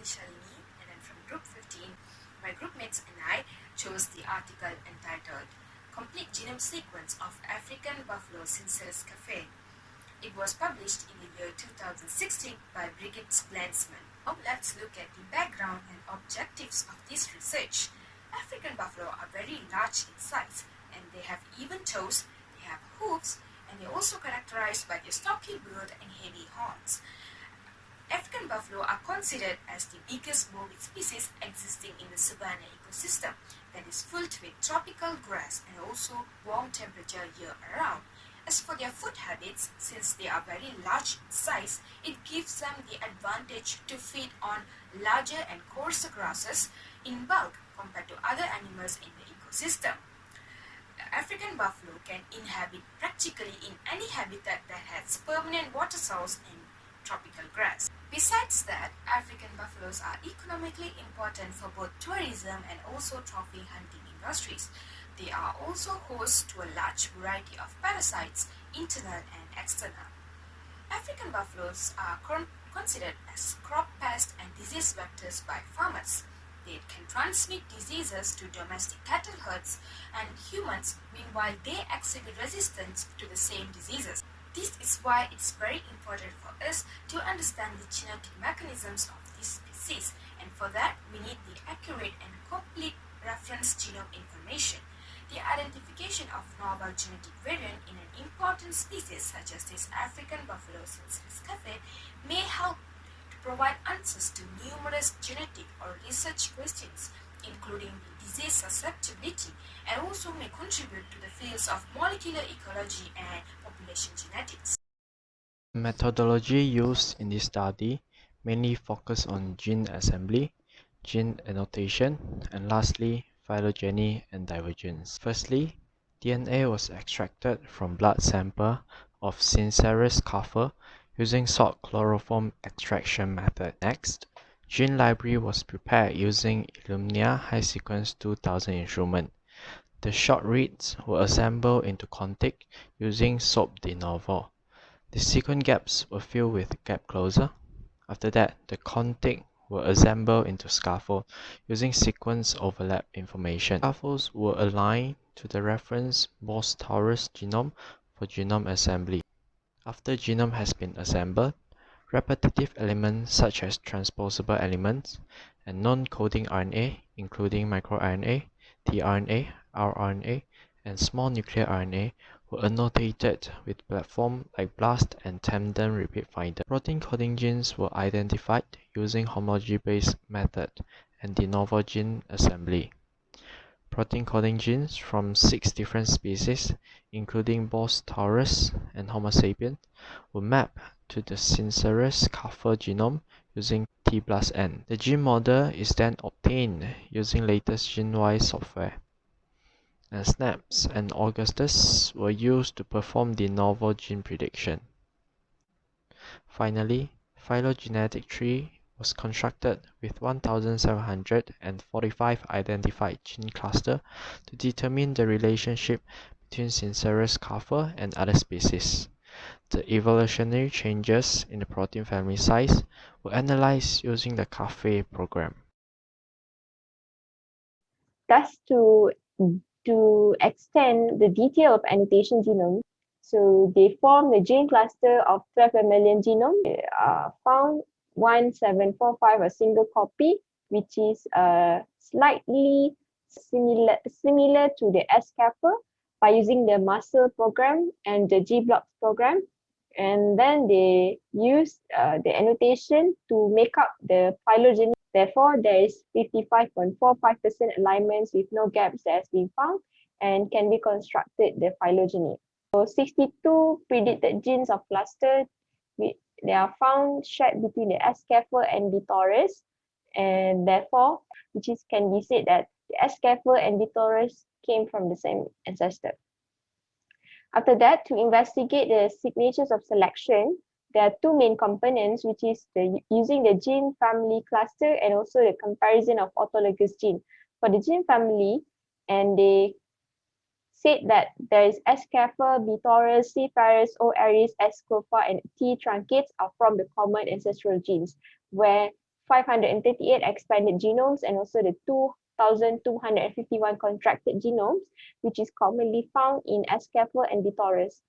Leeshaliny, and then from group 15, my groupmates and I chose the article entitled Complete Genome Sequence of African Buffalo Sinceres Cafe. It was published in the year 2016 by Brigitte Glensman. Now let's look at the background and objectives of this research. African buffalo are very large in size, and they have even toes, they have hooves, and they're also characterized by their stocky build and heavy horns. African buffalo are considered as the biggest bovic species existing in the savanna ecosystem that is filled with tropical grass and also warm temperature year-round. As for their food habits, since they are very large in size, it gives them the advantage to feed on larger and coarser grasses in bulk compared to other animals in the ecosystem. African buffalo can inhabit practically in any habitat that has permanent water source and tropical grass. Besides that, African buffaloes are economically important for both tourism and also trophy hunting industries. They are also host to a large variety of parasites, internal and external. African buffaloes are considered as crop pest and disease vectors by farmers. They can transmit diseases to domestic cattle herds and humans, meanwhile they exhibit resistance to the same diseases. This is why it's very important for us to understand the genetic mechanisms of this species, and for that we need the accurate and complete reference genome information. The identification of novel genetic variant in an important species such as this African buffalo sinceres cafe may help to provide answers to numerous genetic or research questions, including the disease susceptibility, and also may contribute to the fields of molecular ecology and population genetics. The methodology used in this study mainly focused on gene assembly, gene annotation, and lastly, phylogeny and divergence. Firstly, DNA was extracted from blood sample of Sinceres cafe using salt chloroform extraction method. Next, gene library was prepared using Illumina High Sequence 2000 instrument. The short reads were assembled into contig using SOAP de novo. The sequence gaps were filled with gap closer. After that, the contig were assembled into scaffold using sequence overlap information. Scaffolds were aligned to the reference Bose-Taurus genome for genome assembly. After genome has been assembled, repetitive elements such as transposable elements and non-coding RNA, including microRNA, tRNA, rRNA, and small nuclear RNA, were annotated with platforms like BLAST and tandem repeat finder. Protein coding genes were identified using homology-based method and de novo gene assembly. Protein coding genes from 6 different species, including Bose-Taurus and Homo sapiens, were mapped to the Sinceres cafe genome using T+N. The gene model is then obtained using latest GeneWise software. And SNAPs and Augustus were used to perform de novo gene prediction. Finally, phylogenetic tree was constructed with 1,745 identified gene clusters to determine the relationship between Sinceres cafe and other species. The evolutionary changes in the protein family size were analyzed using the cafe program. Thus, to extend the detail of annotation genome, so they form the gene cluster of 12 mammalian genome. They are found 1745, a single copy, which is slightly similar to the S-Kappa by using the muscle program and the G-blocks program. And then they use the annotation to make up the phylogeny. Therefore, there is 55.45% alignments with no gaps that has been found and can be constructed the phylogeny. So 62 predicted genes of cluster, they are found shared between the S-Kappa and B Taurus, and therefore, can be said that the S-Kappa and B Taurus came from the same ancestor. After that, to investigate the signatures of selection, there are two main components, which is using the gene family cluster and also the comparison of autologous gene. For the gene family, and they said that there is S. Kappa, B. Taurus, C. Ferris, O. Aries, S. Coppa, and T. truncates are from the common ancestral genes, where 538 expanded genomes and also the 2,251 contracted genomes, which is commonly found in Escapher and Bitoris.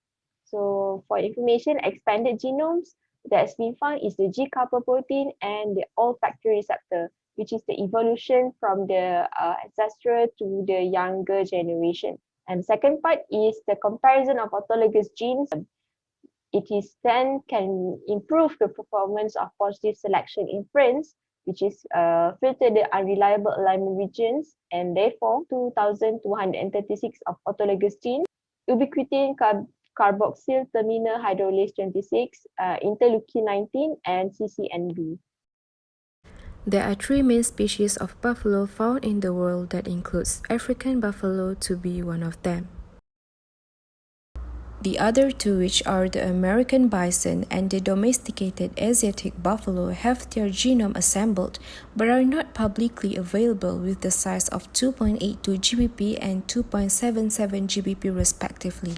So for information, expanded genomes that's been found is the G-couple protein and the olfactory receptor, which is the evolution from the ancestral to the younger generation. And the second part is the comparison of autologous genes. It is then can improve the performance of positive selection inference, which is filter the unreliable alignment regions, and therefore 2,236 of autologous genes, ubiquitin carboxyl terminal hydrolase 26, interleukin 19, and CCNB. There are three main species of buffalo found in the world that includes African buffalo to be one of them. The other two, which are the American bison and the domesticated Asiatic buffalo, have their genome assembled but are not publicly available with the size of 2.82 GBP and 2.77 GBP respectively.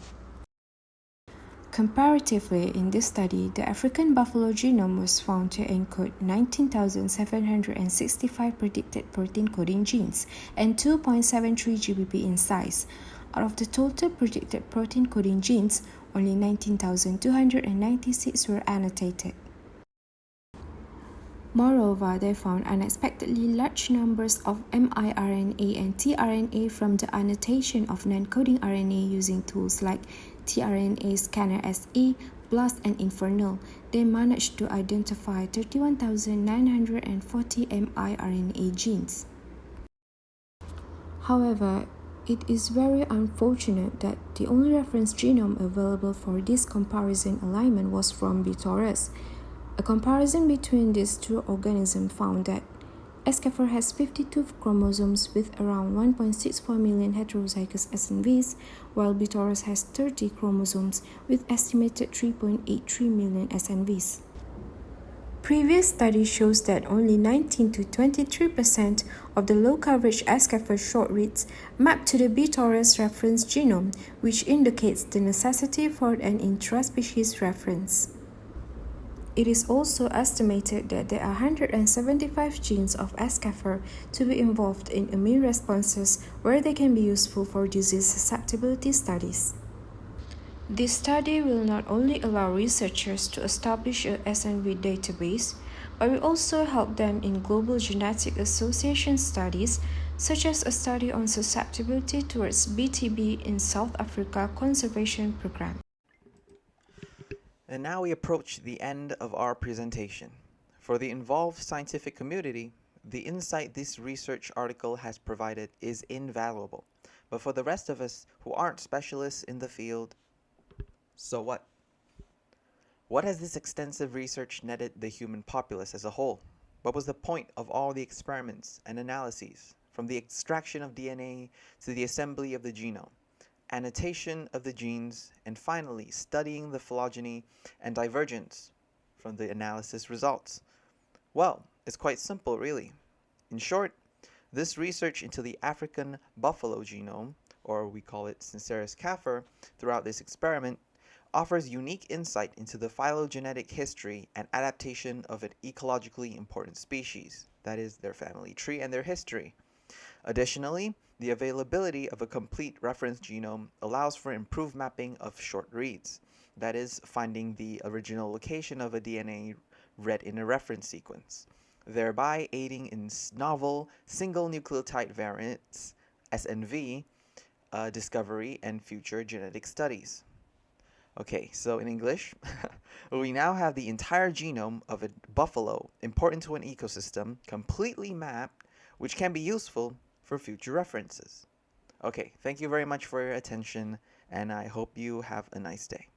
Comparatively, in this study, the African buffalo genome was found to encode 19,765 predicted protein coding genes and 2.73 GBP in size. Out of the total predicted protein coding genes, only 19,296 were annotated. Moreover, they found unexpectedly large numbers of miRNA and tRNA from the annotation of non-coding RNA using tools like tRNA Scanner SE, BLAST, and Infernal. They managed to identify 31,940 miRNA genes. However, it is very unfortunate that the only reference genome available for this comparison alignment was from Bitoris. A comparison between these two organisms found that Escapher has 52 chromosomes with around 1.64 million heterozygous SNVs, while Bitoris has 30 chromosomes with estimated 3.83 million SNVs. Previous study shows that only 19 to 23% of the low-coverage Escapher short reads map to the Bitoris reference genome, which indicates the necessity for an intraspecies reference. It is also estimated that there are 175 genes of Escapher to be involved in immune responses where they can be useful for disease susceptibility studies. This study will not only allow researchers to establish a SNV database, but will also help them in global genetic association studies, such as a study on susceptibility towards BTB in South Africa Conservation Program. And now we approach the end of our presentation. For the involved scientific community, the insight this research article has provided is invaluable. But for the rest of us who aren't specialists in the field, so what? What has this extensive research netted the human populace as a whole? What was the point of all the experiments and analyses, from the extraction of DNA to the assembly of the genome, annotation of the genes, and finally studying the phylogeny and divergence from the analysis results? Well, it's quite simple, really. In short, this research into the African buffalo genome, or we call it Sinceris Kaffir, throughout this experiment, offers unique insight into the phylogenetic history and adaptation of an ecologically important species, that is, their family tree and their history. Additionally, the availability of a complete reference genome allows for improved mapping of short reads, that is, finding the original location of a DNA read in a reference sequence, thereby aiding in novel single nucleotide variants, SNV, discovery and future genetic studies. Okay, so in English, we now have the entire genome of a buffalo important to an ecosystem completely mapped, which can be useful for future references. Okay, thank you very much for your attention, and I hope you have a nice day.